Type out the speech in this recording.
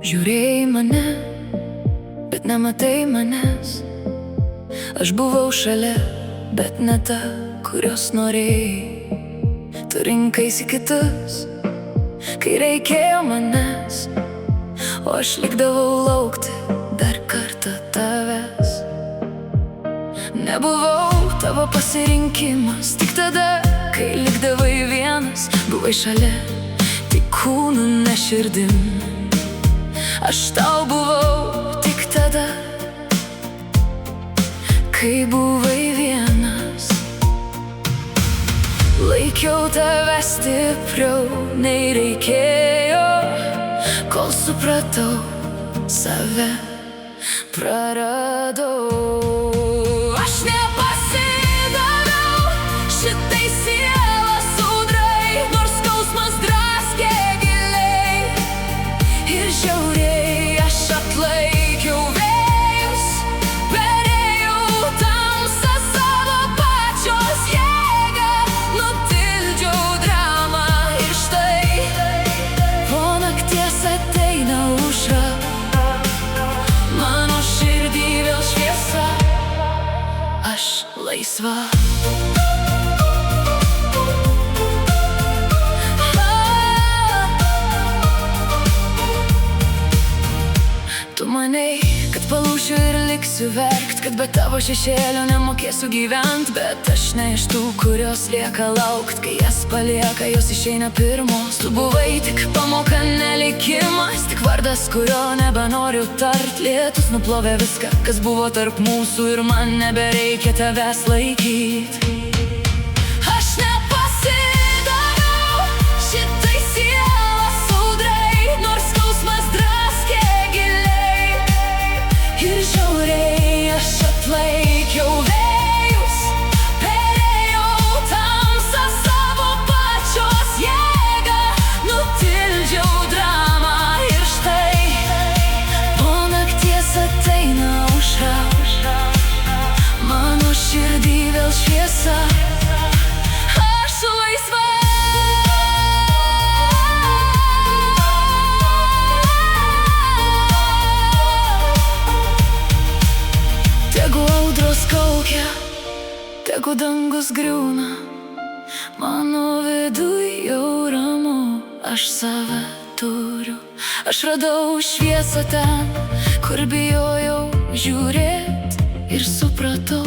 Žiūrėjai mane, bet nematai manęs. Aš buvau šalia, bet ne ta, kurios norėjai. Tu rinkaisi kitus, kai reikėjo manęs, o aš likdavau laukti dar kartą tavęs. Nebuvau tavo pasirinkimas, tik tada, kai likdavai vienas. Buvai šalia, tik kūnu, ne širdim. Aš tau buvau tik tada, kai buvai vienas. Laikiau tave stipriau nei reikėjo, kol supratau, save praradau. Aš nepasidaviau šitai sielos audrai, nors skausmas draskė giliai ir žiauriai. Aš atlaikiau vėjus, perėjau tamsą savo pačios jėgą, nutildžiau dramą ir štai po nakties ateina aušra, mano širdį vėl šviesa, aš laisva. Tu manei, kad palūšiu ir liksiu verkt, kad be tavo šešėlio nemokėsiu gyvent. Bet aš ne iš tų, kurios lieka laukt, kai jas palieka, jos išeina pirmos. Tu buvai tik pamoka, ne likimas, tik vardas, kurio nebenoriu tart. Lietus nuplovė viską, kas buvo tarp mūsų, ir man nebereikia tavęs laikyt. Aš nepasidaviau šitai sielos audrai, nors skausmas draskė giliai ir žiauriai. Aš atlaikiau vėjus, perėjau tamsą savo pačios jėgą, nutildžiau dramą ir štai po nakties ateina aušra, mano širdį vėl šviesa, aš laisva. Tegu audros kaukia, tegu dangus griūna, mano viduj jau ramu, aš save turiu. Aš radau šviesą ten, kur bijojau žiūrėt, ir supratau,